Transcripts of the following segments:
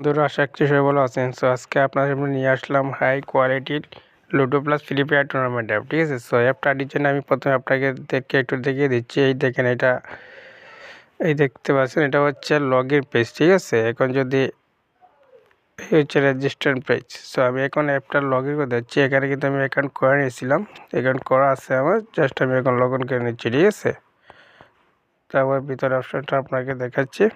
বন্ধুরা, আশা করছি সবাই ভালো আছেন। সো আজকে আপনার সামনে নিয়ে আসলাম হাই কোয়ালিটির ludo plus free fire tournament app. ঠিক আছে, সো অ্যাপটার জন্য আমি প্রথমে আপনাকে একটু দেখিয়ে দিচ্ছি। এই দেখেন, এটা দেখতে পাচ্ছেন, এটা হচ্ছে লগ ইন পেজ। ঠিক আছে, এখন যদি এই হচ্ছে রেজিস্ট্রেশন পেজ। সো আমি এখন অ্যাপটা লগ ইন করে দিচ্ছি। এখানে কিন্তু আমি অ্যাকাউন্ট করে নিয়েছিলাম, অ্যাকাউন্ট করা আছে আমার। জাস্ট আমি এখন লগ ইন করে নিচ্ছি। ঠিক আছে, তারপর ভিতরে অপশনটা আপনাকে দেখাচ্ছি।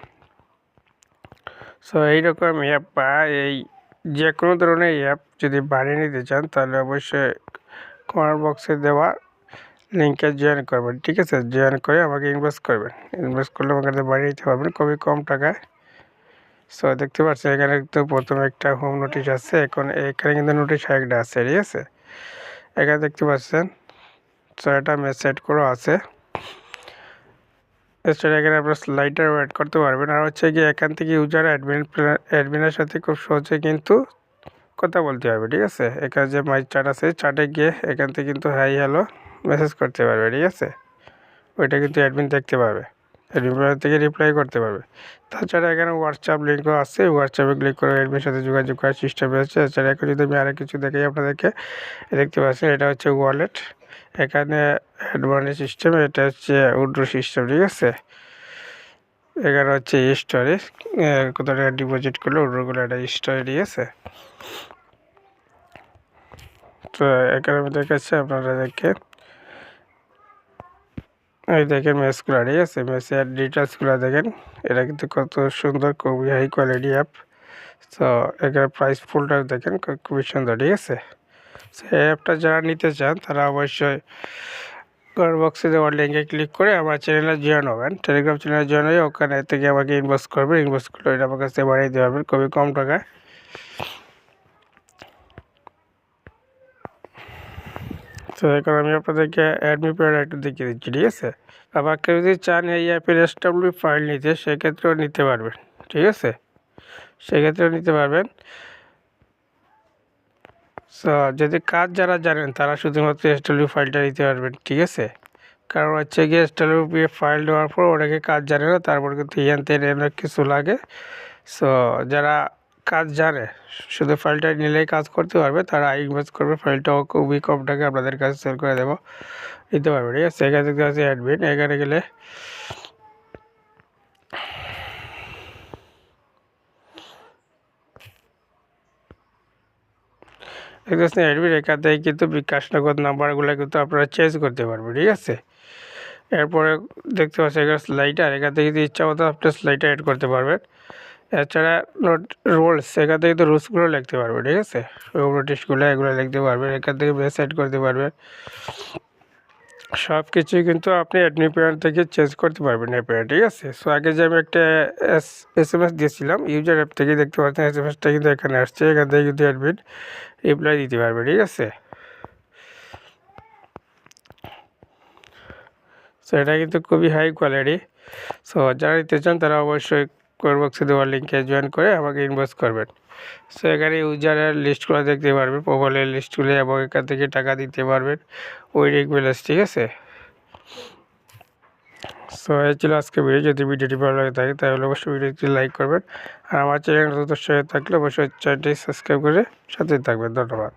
সো এইরকম অ্যাপ বা এই যে কোনো ধরনের অ্যাপ যদি বানিয়ে নিতে চান, তাহলে অবশ্যই কমেন্ট বক্সে দেওয়া লিঙ্কে জয়েন করবেন। ঠিক আছে, জয়েন করে আমাকে ইনভেস্ট করবেন। ইনভেস্ট করলে আমাকে বানিয়ে নিতে পারবেন খুবই কম টাকায়। সো দেখতে পাচ্ছেন, এখানে তো প্রথমে একটা হোম নোটিশ আছে। এখানে কিন্তু নোটিশ একটা আছে। ঠিক আছে, এখানে দেখতে পাচ্ছেন। সো এটা মেসেজ করা আছে। এছাড়া এখানে আপনার স্লাইডার অ্যাড করতে পারবেন। আর হচ্ছে কি, এখান থেকে ইউজার অ্যাডমিনের সাথে খুব সহজে কিন্তু কথা বলতে হবে। ঠিক আছে, এখানে যে মাই চ্যাট আছে, চ্যাটে গিয়ে এখান থেকে কিন্তু হাই হ্যালো মেসেজ করতে পারবে। ঠিক আছে, ওইটা কিন্তু অ্যাডমিন দেখতে পারবে, অ্যাডমিন থেকে রিপ্লাই করতে পারবে। তাছাড়া এখানে হোয়াটসঅ্যাপ লিঙ্কও আছে। হোয়াটসঅ্যাপে ক্লিক করে অ্যাডমিনের সাথে যোগাযোগ করার সিস্টেম রয়েছে। এছাড়া এখন যদি আমি আরও কিছু দেখাই আপনাদেরকে, দেখতে পাচ্ছেন এটা হচ্ছে ওয়ালেট। এখানে অ্যাডভান্স সিস্টেম, এটা হচ্ছে উইথড্র সিস্টেম। ঠিক আছে, এখানে হচ্ছে স্টোরি, কত টাকা ডিপোজিট করলে উইথড্রগুলো একটা স্টোরি। ঠিক আছে, তো এখানে আমি দেখাচ্ছি আপনারা দেখে। এই দেখেন ম্যাচগুলো। ঠিক আছে, ম্যাচের ডিটেলসগুলো দেখেন। এটা কিন্তু কত সুন্দর, খুবই হাই কোয়ালিটি অ্যাপ। তো এখানে প্রাইস ফুলটা দেখেন, খুবই সুন্দর। ঠিক আছে, সো এই অ্যাপটা যারা নিতে চান, তারা অবশ্যই কমেন্ট বক্সে দেওয়ার লিঙ্কে ক্লিক করে আমার চ্যানেলে জয়েন হবেন। টেলিগ্রাম চ্যানেলে জয়েন হয়ে ওখানে থেকে আমাকে ইনভেস্ট করবেন। ইনভেস্ট করলে এটা আমার কাছে বাড়িয়ে দিতে পারবেন খুবই কম টাকায়। তো এখন আমি আপনাদেরকে অ্যাডমি প্যাড একটু দেখিয়ে দিচ্ছি। ঠিক আছে, আবার কেউ যদি চান এই অ্যাপের এসডব্লিউ ফাইল নিতে, সেক্ষেত্রেও নিতে পারবেন। ঠিক আছে, সেক্ষেত্রেও নিতে পারবেন। সো যদি কাজ যারা জানেন, তারা শুধুমাত্র এসডব্লিউ ফাইলটা নিতে পারবেন। ঠিক আছে, কারণ হচ্ছে গিয়ে এসডব্লিউ ফাইল নেওয়ার পর অনেকে কাজ জানে না, তারপর কিন্তু ইয়ান তেন অনেক কিছু লাগে। সো যারা কাজ জানে, শুধু ফাইলটা নিলেই কাজ করতে পারবে, তারা ইনভেস্ট করবে। ফাইলটাও খুবই কম টাকা আপনাদের কাছে সেল করে দেবো, নিতে পারবে। ঠিক আছে, এখানে দেখতে পাচ্ছি অ্যাডমিন। এখানে গেলে দেখতেছেন অ্যাডমিন, এখান থেকে কিন্তু বিকাশ নগদ নাম্বারগুলো কিন্তু আপনারা চেঞ্জ করতে পারবেন। ঠিক আছে, এরপরে দেখতে পাচ্ছেন এখানে স্লাইডার। এখান থেকে যদি ইচ্ছা মতো আপনি স্লাইডার অ্যাড করতে পারবেন। এছাড়া রুলস, এখান থেকে তো রুলসগুলো লিখতে পারবেন। ঠিক আছে, নোটিশগুলো এগুলো লিখতে পারবেন। এখান থেকে মেসেজ অ্যাড করতে পারবেন। সব কিছুই কিন্তু আপনি অ্যাডমিন প্যানেল থেকে চেঞ্জ করতে পারবেন অ্যাপে। ঠিক আছে, সো আগে যে আমি একটা এস দিয়েছিলাম ইউজার অ্যাপ থেকে, দেখতে পাচ্ছেন এসটা কিন্তু এখানে আসছে। এখান থেকে কিন্তু অ্যাডমিন রিপ্লাই দিতে পারবে। ঠিক আছে, সো এটা কিন্তু খুবই হাই কোয়ালিটি। সো যারা নিতে চান, তারা অবশ্যই কমেন্ট বক্সে দেওয়ার লিঙ্কে জয়েন করে আমাকে ইনভেস্ট করবেন। সো এখানে ইউজারের লিস্টগুলো দেখতে পারবেন, প্রোফাইলের লিস্টগুলো, এবং এখান থেকে টাকা দিতে পারবেন উইনিং ব্যালেন্স। ঠিক আছে, সো এই ছিল আজকে ভিডিও। যদি ভিডিওটি ভালো লাগে থাকে, তাহলে অবশ্যই ভিডিওটি লাইক করবেন। আর আমার চ্যানেল সদস্য হয়ে থাকলে অবশ্যই চ্যানেলটি সাবস্ক্রাইব করে সাথে থাকবেন। ধন্যবাদ।